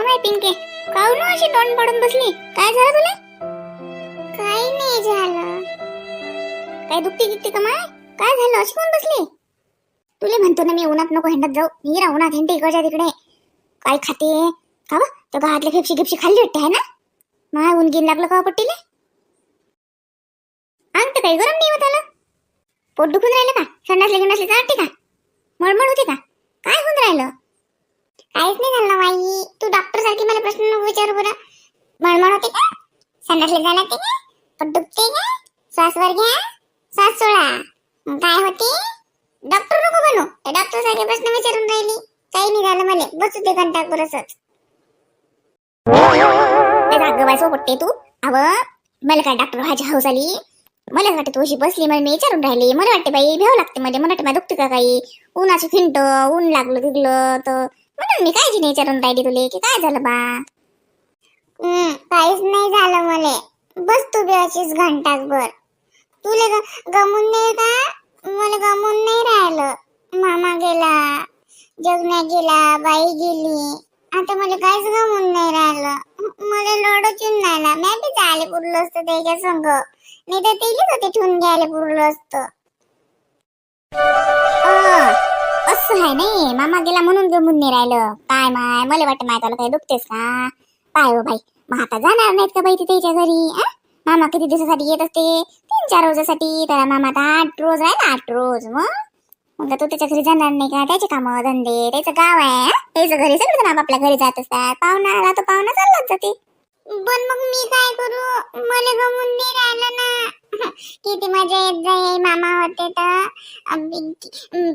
Bye पिंके, काऊन अशी तोंड पडून बसली? काय झालं तुला? काही नाही झालं. काय दुखती गिकती का माय? काय झालं अशी कोण बसली? तुले म्हणतो ना मी उन्हात नको हिंडत जाऊ. मी उन्हात हिंडते इकडच्या तिकडे. काय खाते का व? त्या भातले फेपशी गिपशी खाल्ली वाटते आहे ना? माय ऊन गिन लागलं का पट्टीले? अंग तर काही गरम नाही होत आलं. पोट दुखून राहिलं का? संडासले गिंडासले चालते का? मळमळ होते का? काय होऊन राहिलं? काहीच नाही झालं बाई. तू डॉक्टर सारखी मला प्रश्न नको विचारू बरं. मळमळ होते का? संडासले जायला लागते का? पोट दुखते का? श्वास वर घ्या, श्वास सोडा. काय होते? डॉक्टर नको बनू. डॉक्टर सारखे प्रश्न विचारून राहिली. काही नाही झालं मला. बसू दे घंटा बरसच. जाग बायसो पट्टे तू. अव मला काय डॉक्टर व्हायची हौस आली. मला वाटतं तू अशी बसली मला मी विचारून राहिली. मला वाटते बाई भ्याव लागते मला वाटतं मला दुखते का काही. उन्हाची खिंट ऊन लागलं गिगलं तर म्हणून मी काळजी नाही विचारून राहिली तुले की काय झालं बा. काहीच नाही झालं मला. बस तू बी अशीच घंटाभर. तुले गमून नाही का? मला गमून नाही राहिलं. मामा गेला, जगण्या गेला, बाई गेली. आता मला काहीच गमून नाही राहिलं. मला लोडच येऊन राहिला. मी बी जायला पुरलं असतं त्याच्या संग. नाही तर तेलीच होते ठेवून घ्यायला पुरलं असतं. असं आहे नाही. मामा गेला म्हणून गमून नाही राहिलं. काय माय मला वाटतं माय त्याला काही दुखतेस का? पाय हो बाई. मग आता जाणार नाहीत का बाई ते त्याच्या घरी? मामा किती दिवसासाठी येत असते? 3-4 रोजासाठी. त्याला मामा आता 8 रोज राहिला. 8 रोज. मग तो त्याच्या घरी जाणार नाही का? त्याचे काम धंदे, त्याचं गाव आहे. त्याचं घरी सगळं आपल्या घरी जात असतात. पाहुणा आला तो पाहुणा चाललाच जाते. पण मग मी काय करू? मला गमून नाही राहिलं ना. किती मजा येत जाई मामा होते तर.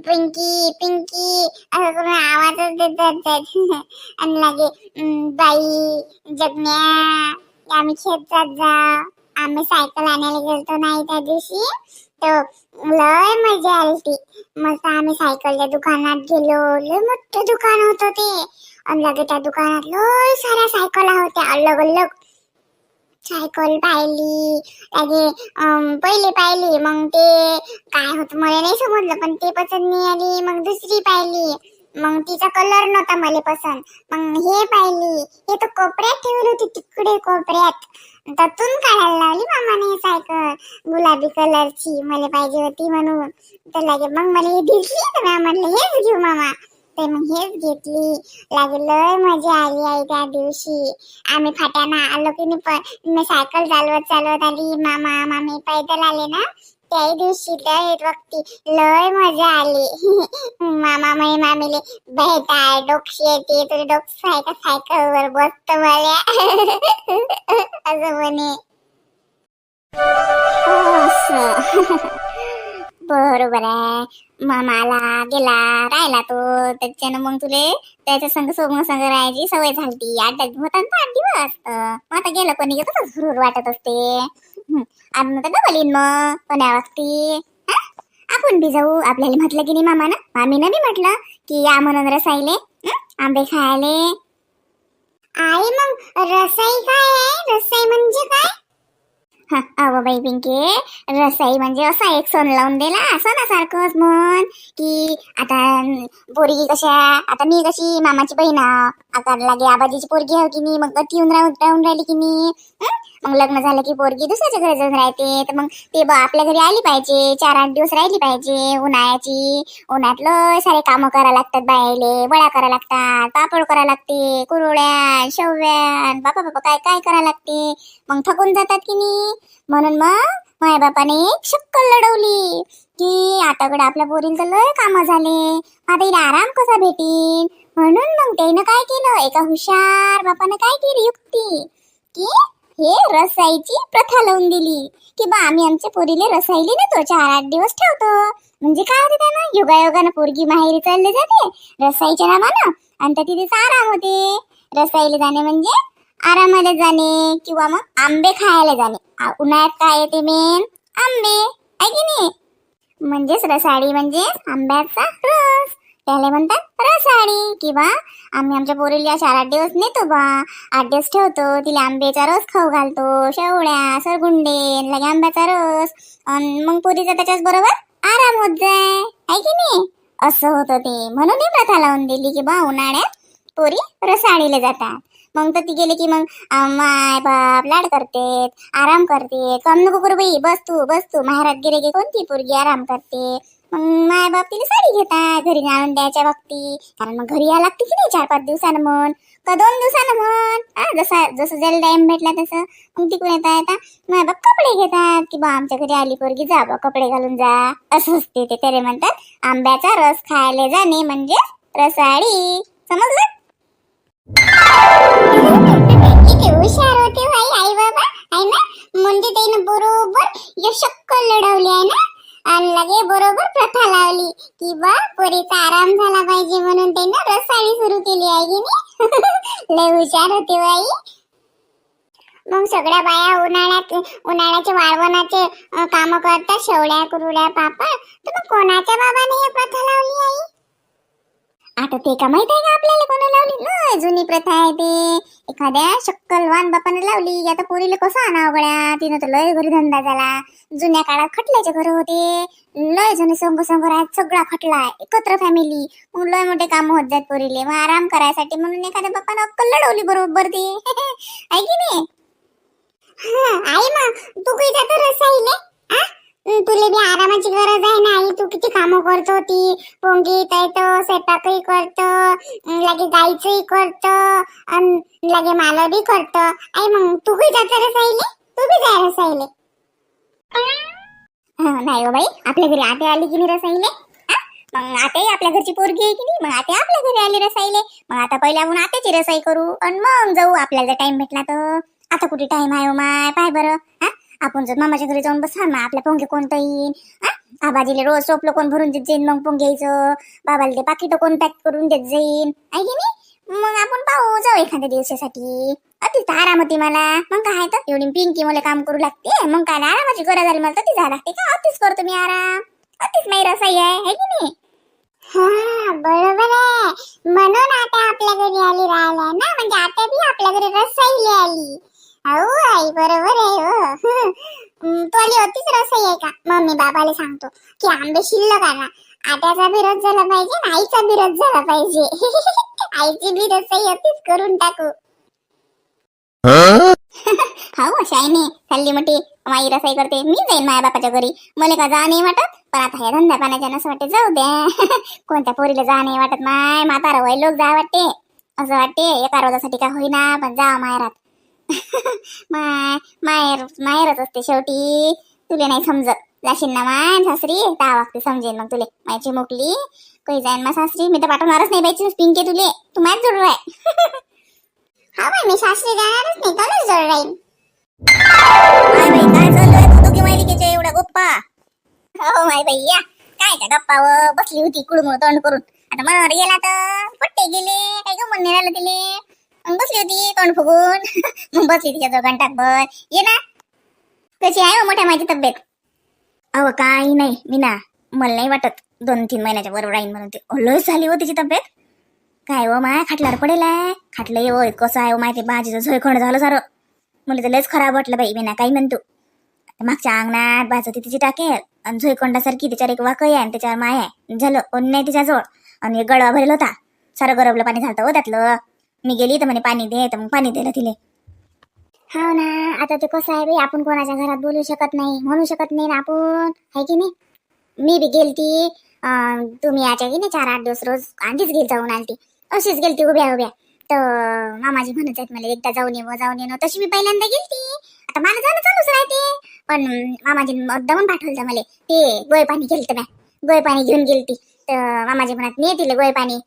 पिंकी पिंकी असं करून आवाजच देतात. आणि लागे बाई जगण्या आम्ही शेतात जा. आम्ही सायकल आणायला गेलतो नाही त्या दिवशी. तर लय मजा आली. मस्त आम्ही सायकलच्या दुकानात गेलो. लय मोठं दुकान होतं ते. आणि लगे त्या दुकानात लय साऱ्या सायकल होत्या अलग अलग. सायकल पाहिली लगे पहिली पाहिली. मग ते काय होतं मला नाही समजलं. पण ते पसंत नाही आली. मग दुसरी पाहिली. मग तिचा कलर नव्हता मला पसंत. मग हे पाहिली. हे तर कोपऱ्यात ठेवली होती तिकडे कोपऱ्यात. त्यातून काढायला लावली मामाने सायकल गुलाबी कलरची. मला पाहिजे होती म्हणून. तर लागे मग मला हे दिसली तर मी म्हणलं हेच घेऊ मामा. ते मग हेच घेतली. लागलं मजा आली आई त्या दिवशी. आम्ही फाट्याना आलो की मी सायकल चालवत आली. मामा मामी पैदल आले ना त्या दिवशी लय वक्ती लय मजा आली. मामा म्हणे मामीले भेटाय डोकशी येते तुझे डोकं आहे का सायकलवर बसत मला. असं म्हणे. बरोबर आहे. मामाला गेला राहिला तो त्याच्यानं मग तुले त्याच्या संग संग राहायची सवय झाली. 8 होता ना 8 दिवस. मग आता गेलं कोणी येत हुरूर वाटत असते. आपण तर डबल येईन मग कोण्या वागती. आपण बी जाऊ. आपल्याला म्हटलं की नाही मामानं मामीनं बी म्हटलं की या म्हणून रसाईले आंबे खायले. आई मग रसाई काय आहे? रसाई म्हणजे काय? अव बाई पिंके रसाई म्हणजे असा एक सण लावून दिला सणासारखंच म्हण की आता पोरगी कशा आता मी कशी मामाची बहीण आता लागे आबाजीची पोरगी आहे की नाही. मग ती येऊन राहून राहिली की नाही. मग लग्न झालं की पोरगी दुसऱ्याच्या घरी जाऊन राहते. तर मग ते आपल्या घरी आली पाहिजे. 4-8 दिवस राहिली पाहिजे. उन्हाळ्याची उन्हातलं सारे कामं करा लागतात. बायले बळ्या करा लागतात. पापड करा लागते. कुरवड्या शेवया बापा बापा काय काय करा लागते. मग थकून जातात की नाही. म्हणून मग माझ्या बापाने एक शक्कल लढवली की आताकडे आपल्या पोरीला लय कामं झाले. आता हिला आराम कसा भेटीन. म्हणून मग त्यानं काय केलं एका हुशार बापानं काय केली युक्ती की हे रसाईची प्रथा लावून दिली की बा आम्ही आमच्या पोरीले रसाईले नेतो 4-8 दिवस ठेवतो. म्हणजे काय होते त्यानं योगायोगानं पोरगी माहेरी चालले जाते रसाईच्या नावानं. आणि त्या तिथेच आराम होते. रसाईला जाणे म्हणजे आरामाला जाणे किंवा मग आंबे खायला जाणे. उन्हाळ्यात काय येते मेन आंबे आहे की नाही. म्हणजेच रसाळी म्हणजे आंब्याचा रस. त्याला म्हणतात रसाळी. किंवा आम्ही आमच्या पोरीला 4-8 दिवस नेतो बा. 8 दिवस ठेवतो. तिला आंब्याचा रस खाऊ घालतो. शेवळ्या सरगुंडे लगे आंब्याचा रस. मग पोरीचा त्याच्याच बरोबर आराम होत जाय आहे की नाही. असं होतं ते. म्हणून ही प्रथा लावून दिली की बा उन्हाळ्यात पोरी रसाळीला जातात. मग तर ती गेले की मग माय बाप लाड करते, आराम करते. कम नको करू बाई, बस तू माहेरात गेले की कोणती पोरगी आराम करते. मग माय बाप तिला साडी घेतात घरी आणून द्यायच्या बाबती, कारण मग घरी या लागते की नाही 4-5 दिवसानं म्हण का 2 दिवसानं म्हण, जसं जसं ज्याला टाइम भेटला तसं. मग तिकडून येता माय बाप कपडे घेतात की बा आमच्या घरी आली पोरगी, जा बा कपडे घालून जा. असं असते ते. त्याला म्हणतात आंब्याचा रस खायला जाणे म्हणजे रसाळी. समजलं? किती हुशार होते भाई आई बाबा आहे ना. म्हणजे त्यानं बरोबर शक्कल लढवली आहे ना, आणि लगे बरोबर प्रथा लावली की बा पोरीचा आराम झाला पाहिजे म्हणून त्यानं रसाळी सुरू केली आहे की नाही. लय हुशार होते बाई. मग सगळ्या बाया उन्हाळ्याचे वाळवणाचे काम करतात, शेवड्या कुरुड्या पापड. तर मग कोणाच्या बाबाने ही प्रथा लावली आई? आता ते का माहित आहे का आपल्याला कोणा लावली? लय जुनी प्रथा आहे ते. एखाद्या शक्कलवान बापाने लावली. आता पोरीला कसं आणावं गड्या, तिनं तर लय घरी धंदा झाला. जुन्या काळात खटल्याचे घर होते, लय जण संघ राहत, सगळा खटला एकत्र फॅमिली. मग लय मोठे काम होत जात पोरीले. मग आराम करायसाठी म्हणून एखाद्या बापानं अक्कल लढवली बरोबर ती. आहे की नाही? आई मग तू काही जातो रसाईले? तुला बी आरामाची गरज आहे ना आई. तू किती कामं करतो होती, पोंगी तळतो, स्वयंपाकही करतो, लगे गाईचंही करतो, लगे माला बी करतो. आई मग तू काही जातो रसाईले? तू बी जाय रसाईले? नाही हो बाई, आपल्या घरी आते आली की नाही रसाईले. मग आते आपल्या घरची पोरगी आहे की नाही, मग आते आपल्या घरी आली रसाईले. मग आता पहिले आपण आतेची रसाई करू आणि मग जाऊ आपल्याला टाइम भेटला तर. आता कुठे टाइम आहे हो माय, पाय बरं. आपण जर मामाच्या घरी जाऊन बसा ना, आपल्या पोंगे कोणतं येईन. आबाजीले रोज सोपलं कोण भरून देत जाईन, मग पोंग्यायचं. बाबाला ते पाकिट कोण पॅक करून देत जाईन, आहे की नाही. मग आपण पाहू जाऊ एखाद्या दिवसासाठी. अतिच आराम होती मला. मग काय तर एवढी पिंकी मला काम करू लागते, मग काय आरामाची गरज आली मला तर ती जा लागते का. अतिच करतो मी आराम, अतिच नाही रसाई आहे की नाही. हा बरोबर आहे. म्हणून आता आपल्या घरी आली राहिला ना, म्हणजे आता बी आपल्या घरी रसाईला आली. हो आई बरोबर आहे. हो तू आली होतीच रसाई आहे का? मम्मी बाबाला सांगतो की आंबे शिल्लक आणा. आट्याचा बी रस झाला पाहिजे आणि आईचा बी रस झाला पाहिजे. आईची बी रसाई होतीच करून टाकू. हो शायने चालली मोठी माई रसाई करते. मी जाईन माझ्या बापाच्या घरी, मला का जा नाही वाटत. पण आता हे धंदा पाण्याच्या नसं वाटते जाऊ द्या. कोणत्या पोरीला जा नाही वाटत. माय म्हातारा वय लोक जा वाटते. असं वाटते एका रोजासाठी का होईना पण जा माहेरात. माहेरच असते शेवटी. तुले नाही समजत. जाशील ना माय सासरी त्या वागते समजेल मग तुले. मायची मोकली काही जाईन मा सासरी. मी तर पाठवणारच नाही बाईची पिंके तुले. तू माझ जोड राय. हा बाई मी सासरी जाणारच नाही, कधीच जोड राहील. काय चाललंय तू दोघी मायलिकेच्या एवढ्या गप्पा? हो माय बाई या काय त्या गप्पावर बसली होती कुडमुळ तोंड करून. आता मनावर गेला तर पट्टे गेले, काय गमन नाही राहिलं तिले. मग बसली होती तोंड फुगून. मग बसली तिच्या जवळ घंटाभर. ये ना. कशी आहे हो मोठ्या माझी तब्येत? अहो काही नाही मीना, मला नाही वाटत 2-3 महिन्याच्या बरोबर राहीन म्हणून. ते लस झाली हो तिची तब्येत. काय हो माय खाटल्यावर पडेल आहे. खाटलं ये हो कसं आहे हो माहिती. बाजीचं झोयखंड झालं सारं. मला तर लयच खराब वाटलं बाई. मीना काही म्हणतो मागच्या अंगणात बाजू तिची टाकेल आणि झोयखंडासारखी त्याच्यावर एक वाकई आहे आणि त्याच्यावर माय आहे. झालं कोण नाही तिच्याजवळ. आणि एक गडवा भरेल होता, सारं गरबलं पाणी झालं हो त्यातलं. मी गेली तर म्हणे पाणी दे, तर मग पाणी दिलं तिले. हो ना. आता ते कसं आहे बाई, आपण कोणाच्या घरात बोलू शकत नाही, म्हणू शकत नाही ना आपण, आहे की नाही. मी बी गेलती तुम्ही याच्या की नाही 4-8 दिवस रोज आधीच गेल जाऊन आलती. अशीच गेलती उभ्या तर मामाजी म्हणत आहेत मला एकदा जाऊन ये. तशी मी पहिल्यांदा गेलती. आता मला जाणं चालूच राहते. पण मामाजी दमून पाठवलं मला. ते गोय पाणी गेलतं मॅ, गोय पाणी घेऊन गेलती. तर मामाजी म्हणत ने तिले गोय पाणी,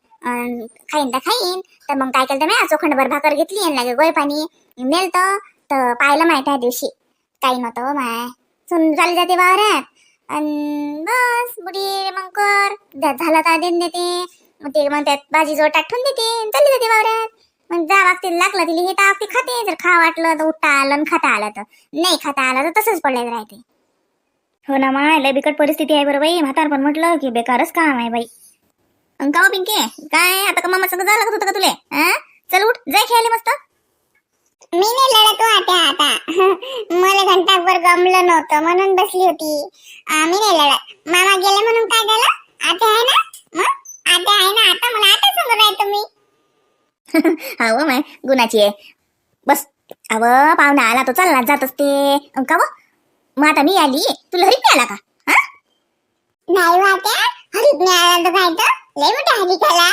खाईन तर खाईन. तर मग काय केलं मॅ, चोखंडभर भाकर घेतली आणि लागे गोय पाणी नेलतं. तर पाहिलं माय त्या दिवशी काही नव्हतं माय. सुन चालली जाते वावरात आणि बस बुडी मग कर झालं तर देऊन देते. मग ते म्हणतात भाजीजवळ टाकून देते, चालली जाते वावरात. मग जा वागते लागलं तिला हे तर खाते. जर खा वाटलं तर उठता आलं आणि खाता आलं, तर नाही खाता आलं तर तसंच पडलेलं राहते. हो ना माय लय बिकट परिस्थिती आहे बरं बाई. म्हातार पण म्हटलं की बेकारच काम आहे बाई. का हो पिंके काय आता का मामा सगळं झालं होतं का तुले? चल उठ जाय खेळायला मस्त. मी नाही लढत आता. मला घंटाभर गमलं नव्हतं म्हणून बसली होती. मी नाही लढत. मामा गेले म्हणून काय झालं? आता आहे ना, आता आहे ना, आता मला आता समोर आहे तुम्ही. हो माय गुणाची आहे. बस अव पाहुणा आला तो चालला जात असते का व? मग आता मी आली तुला हरीत नाही आला का? हा नाही वाट्या हरीत नाही आला तर काय तर लय मोठा हरीत आला.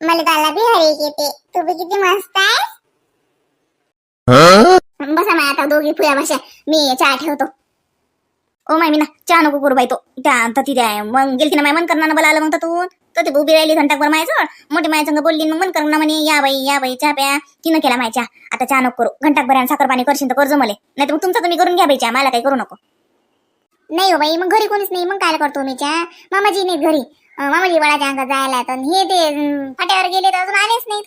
मला त्याला बी हरीत येते. तू बी किती मस्त आहे. बसा माय आता दोघी फुया भाषा मी चहा ठेवतो. ओ माय मीना चहा नको करू बाई तो त्या ती द्या मग गेलती ना माय मन करणार बोलायला मग तू तर ते उभी राहिली घंटाभर मायजवळ मोठी माय संग बोलली मग मन करणार म्हणे या बाई चहा प्या तिनं केला माय चहा. आता चहा नको करू घंटाभर साखर पाणी करशील तर कर्ज मले नाही तर मग तुमचा तुम्ही करून घ्या बाई चहा मला काही करू नको. नाही हो बाई मग घरी कोणीच नाही मग काय करतो मी चहा. मामाजी नाहीत घरी मामाजी वडाच्या अंगात जायला तर हे ते फाट्यावर गेले तर अजून आलेच नाहीत.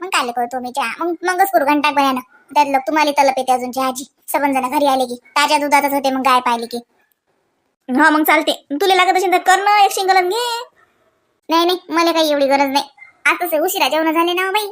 मग काय करतो मी चहा मगच करू घंटाभरानं त्यात तुम्हाला तलप येते अजून चहाची. सबन जण घरी आले की ताज्या दुधातच होते मग गाय पाहिली की. हा मग चालते तुला लागत असेल तर कर ना एक शिंगलन घे. नाही मला काही एवढी गरज नाही. आता उशिरा जेवण झाले ना बाई.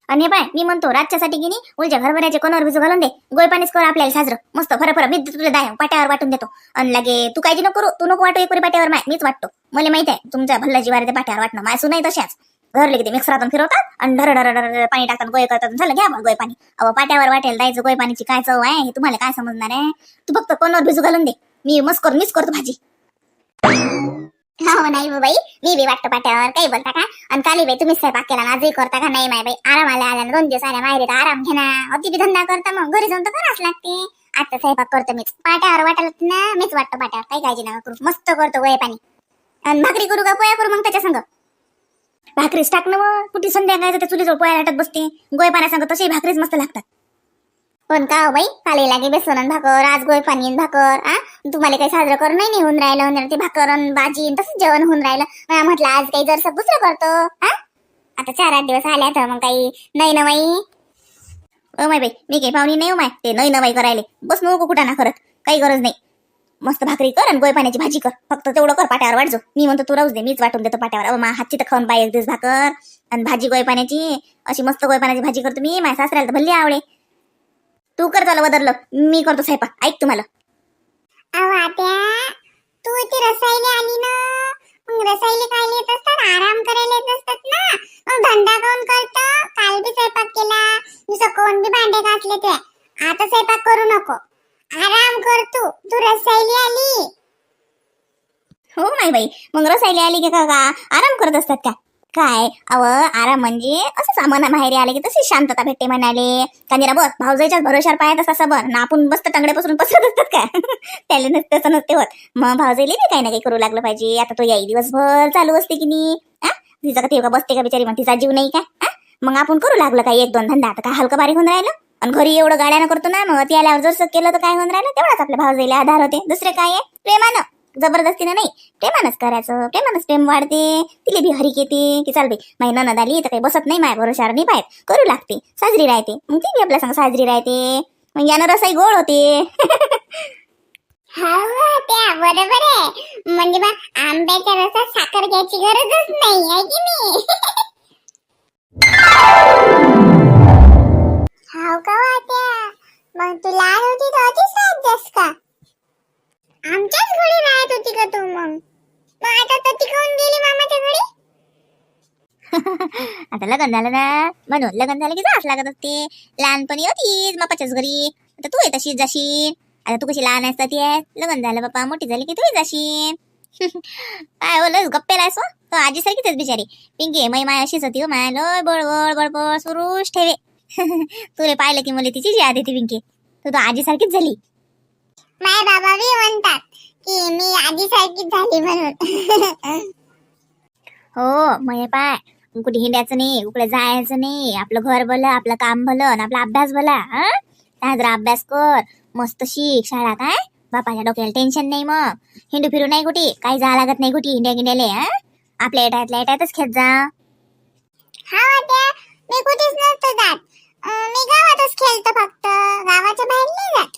आणि बाय मी म्हणतो रातच्यासाठी की नाही उलच्या घरभऱ्याचे कोणावर भिजू घालून दे गोयपाणीच कर आपल्याला साजरं मस्त फरफर मी तुला दाय पाट्यावर वाटून देतो. आणि लागे तू काळजी नको करू तू नको वाटू एक पाट्यावर माय मीच वाटतो. मला माहित आहे तुमच्या भल्लाची वारे पाट्यावर वाटणं माय सुनाई तशाच घरले की ते मिक्सरातून फिरवतात आणि ढर पाणी टाकतात गोय करतात झालं घ्या गोय पाणी. अहो पाट्यावर वाटेल द्यायचं गोय पाणीची काय चव आहे हे तुम्हाला काय समजणार आहे. तू फक्त कोणावर भिजू घालून दे मी मीच करतो भाजी. हो नाही बाई मी बी वाटतो पाट्यावर काही बोलता का. आणि काली बाई तुम्ही स्वयंपाक केला ना आजही करता का? नाही माय बाई आरामाला आल्या 2 दिवस आल्या माहेरी आराम घे ना अति बी धंदा करता मग घरी जाऊन तर करावंच लागते. आता स्वयंपाक करतो मीच पाट्यावर वाटायला ना मीच वाटतो पाट्यावर काही काळजी नका करू मस्त करतो गोय पाणी. आणि भाकरी करू का पोया करू मग त्याच्या संग? भाकरीच टाक ना मग कुठे संध्याकाळचं त्या चुलीजवळ पोया लाटत बसते गोय पाण्या सांगत तशी भाकरीच मस्त लागतात. पण का हो बाई काली लागे बेसन भाकर आज गोय पाणी भाकर तुम्हाला काही साजरं करून नाही होऊन राहिलं ते भाकर भाजी तसंच जेवण होऊन राहिलं. म्हटलं आज काही जरसं दुसरं करतो. आता 4-8 दिवस आल्या तर मग काही नाही ना बाई. माय बाई मी काही पाहुणी नाही हो माय ते नाही ना बाई करायले बस नको कुठं ना करत काही गरज नाही. मस्त भाकरी कर आणि गोय पाण्याची भाजी कर फक्त तेवढं कर पाट्यावर वाटजो. मी म्हणतो तू राहूच दे मीच वाटून देतो पाट्यावर. मा हातची तर खाऊन पाहिजे दिवस भाकर आणि भाजी गोय पाण्याची अशी मस्त गोय पाण्याची भाजी करतो मी. माझ्या सासऱ्याला तर भल्ली आवडे. तू कर झालं बदललं मी करतो स्वयंपाक ऐक तुम्हाला. तू ती रसायला आली ना मग रसायला खायला येत असतात आराम करायला येत असतात ना मग धंदा कोण करतो. काल बी स्वयंपाक केला नुसतं कोण बी भांडे घासले ते. आता स्वयंपाक करू नको आराम कर तू रसायली आली. हो नाही बाई मग रसायली आली की का आराम करत असतात का काय? अव आराम म्हणजे असं सामान माहेरी आले की तशी शांतता भेटते म्हणाले. कांदिरा बस भाऊजाईच्याच भरोशावर पाहत असा सबर ना आपण बसत टांगड्यापासून पसरत असतात का? त्याला तसं नसते होत. मग भाऊजाईला बी काही ना काही करू लागलं पाहिजे. आता तो याही दिवसभर चालू असते की नाही तिचा का ते का बसते का बिचारी मग तिचा जीव नाही का? मग आपण करू लागलं काही 1-2 धंदा आता काय हलकं बारीक होऊन राहिलं. आणि घरी एवढं गाड्यानं करतो ना मग ती आल्यावर जर केलं तर काय होऊन राहिलं तेवढाच आपल्या भाऊजाईला आधार होते. दुसरे काय आहे प्रेमानं जबरदस्तीनं नाही प्रेमानच करायचं. प्रेमानच प्रेम वाढते. तिला बी हरीक येते की चाल बाई माही ननद आली तर काही बसत नाही माय भरोशावर नाही पाहत करू लागते साजरी राहते. मग ती बी आपल्या संग साजरी राहते मग यानं रसाई गोड होते. हा त्या बरोबर आहे म्हणजे बा आंब्याच्या रसात साखर घ्यायची गरजच नाही आहे की नाही. हाव का वाट्या मग तू लहान होती तर होतीच राहतेस का? आमच्याच घरी राहत होती का तू? मग आता तर ती कोण गेली मामाच्या घरी? आता लग्न झालं ना म्हणून लग्न झालं की जाच लागत असते. लहानपणी होतीच बापाच्याच घरी आता तू आहे तशीच जाशील. आता तू कशी लहान असता ती लग्न झालं बापा मोठी झाली की तू जाशील. काय बोल गप्पेला आहेस तो आजी सारखीच बिचारी पिंकी मै माय अशीच होती. माय लय बळबळ बळबळ सुरूच ठेवे. तुला पाहिलं की मला तिचीच याद येते पिंकी तू आजी सारखीच झाली. माय बाबा बी म्हणतात की मी आजी सारखीच झाली म्हणून. हो मग पाय कुठे हिंडायचं नाही कुठे जायचं नाही आपलं घर भलं आपलं काम भलं आणि आपला अभ्यास भला. जरा अभ्यास कर मस्त शिक शाळा काय बापाच्या डोक्याला टेन्शन नाही. मग हिंडू फिरू नाही कुठे काही जा लागत नाही कुठे हिंड्या गिंड्याले. आपल्या एटातच खेळ जा. हा मी कुठेच नसतो जात मी गावातच खेळतो फक्त गावाच्या बाहेर नाही जात.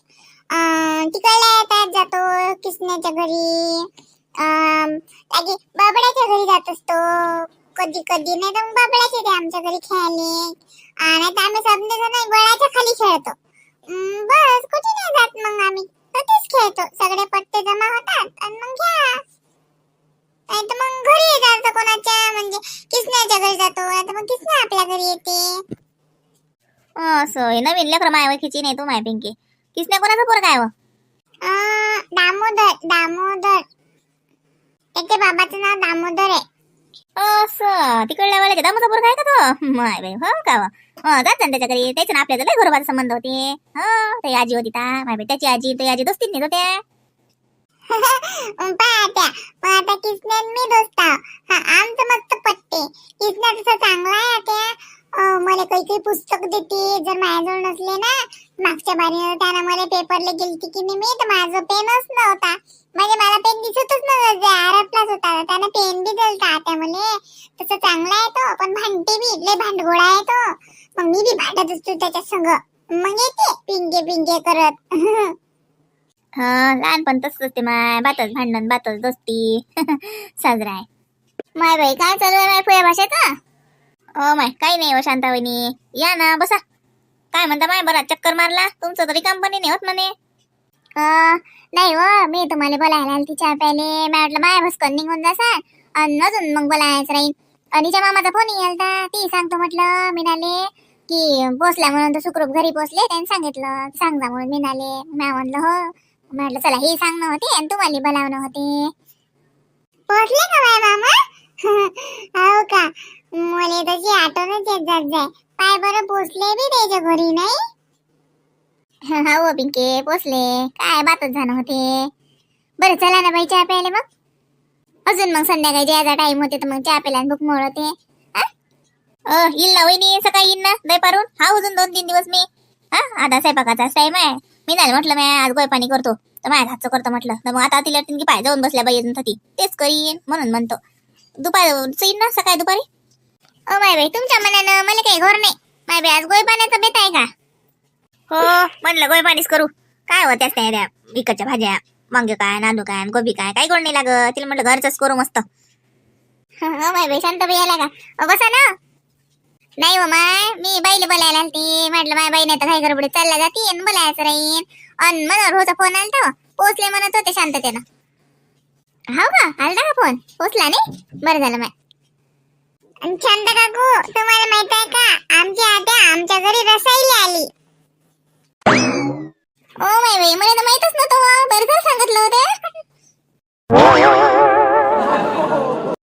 तिकडल्या येतात जातो किसण्याच्या घरी बाबड्याच्या घरी जात असतो कधी कधी नाही तर बाबड्याचे ते आमच्या घरी खेळले आणि आता आम्ही समजे गोळ्याच्या खाली खेळतो. बस कुठे नाही जात मग आम्ही तिथेच खेळतो सगळे पट्टे जमा होतात आणि मग घ्या नाही तर मग घरी जायचं कोणाच्या, म्हणजे किसण्याच्या घरी जातो, नाही तर मग किसना आपल्या घरी येते. असं हे नवीन लेकर माय ओळखीची नाही तू माय पिंकी. किसने कोणाचा पोरगा आहे व? दामोदर दामोदर, त्याच्या बाबाचं नाव दामोदर आहे. असं तिकडल्या वाल्याच्या दामाचा पोरगा आहे का तो? माय बाई हो का व? जात त्याच्या घरी, त्याच्या ना आपल्याला लय घरोबाचा संबंध होते. ते आजी होती ता माय बाई, त्याची आजी दोस्तीत नाही होत्या. पाहत्या मग आता किसन्यान मी दोस्त आहो. हा आमचं मस्त पटते. किसन्या तसं चांगला आहे त्या. मला काही पुस्तक देते जर माझ्याजवळ नसले ना. मागच्या बारीनं त्यानं मला पेपरला गेलती की नाही मी, तर माझं पेनच नव्हता. म्हणजे मला पेन दिसतच नव्हतं, आरपलाच होता. त्यानं पेन बी दिलता त्या मले. तसं चांगला आहे तो, पण भांडते बी, लय भांडगोळा आहे तो. मग मी बी भांडत असतो त्याच्या संग. मग येते पिंगे करत. लहानपण तसंच असते माय, बातच भांडण बातच दोस्ती. साजरा आहे. माय बाई काय चालू आहे माय फुया भाषेचा? माय काही नाही हो शांता वहिनी, या ना बसा. काय म्हणता माय, बरा चक्कर मारला, तुमचं तरी कंपनी नाही होत म्हणे. नाही व, मी तुम्हाला बोलायला आली चहा प्यायले. मी म्हटलं माय भस्कन निघून जासा आणि अजून मग बोलायचं राहील. अनिच्या मामाचा फोन येलता, ती सांगतो म्हटलं मिनाले की पोचल्या म्हणून, तर सुखरूप घरी पोचले. त्यांनी सांगितलं सांग जा म्हणून मिनाले. मी म्हणलं हो. म्हटलं चला हे सांगणं होते आणि तुम्हाला बोलावणं होते. पोचले का माय मामा? हो का, मला तशी आठवणच येत जात जाय. काय बरं पोचले बी त्याच्या घरी नाही? हो पिंके पोचले, काय बातच झालं होते. बरं चला ना बाई चहा प्यायले मग. अजून मग संध्याकाळी ज्याचा टाइम होते तर मग चहा प्यायला भूक मोडते. येईल ना वहिनी, सकाळी येईल ना दही पारून. अजून 2-3 दिवस मी. आता स्वयंपाकाचा टाइम आहे. मी नाही म्हटलं मी आज गोय पाणी करतो, तर माझ्या हातचं करतो म्हटलं. तर मग आता तिला की पाय जाऊन बसल्या बाई अजून ती तेच करीन म्हणून म्हणतो. दुपारी येईन ना, सकाळी दुपारी. माय बाई तुमच्या मनानं मला काही घोर नाही. माय बाई आज गोय पाण्याचा बेत आहे का? हो म्हणलं गोय पाणीच करू. काय होत्याच त्या विकतच्या भाज्या, वांगे काय नांदू काय गोबी काय काही गोड नाही लागत. तिला म्हटलं घरचंच करू मस्त. माय बाई शांत बाई आला का? बसा ना. नाही हो माय, मी बाईला बोलायला आलती. म्हटलं माय बाई नाही तर काही गडबडीत चालल्या जाती आणि बोलायचं राहीन. आणि मनोहर भाऊचा फोन आलता, पोचले म्हणत होते शांततेनं. हो का, आलता का फोन? पोचला नाही, बरं झालं माय. शांत काकू तुम्हाला माहित आहे का,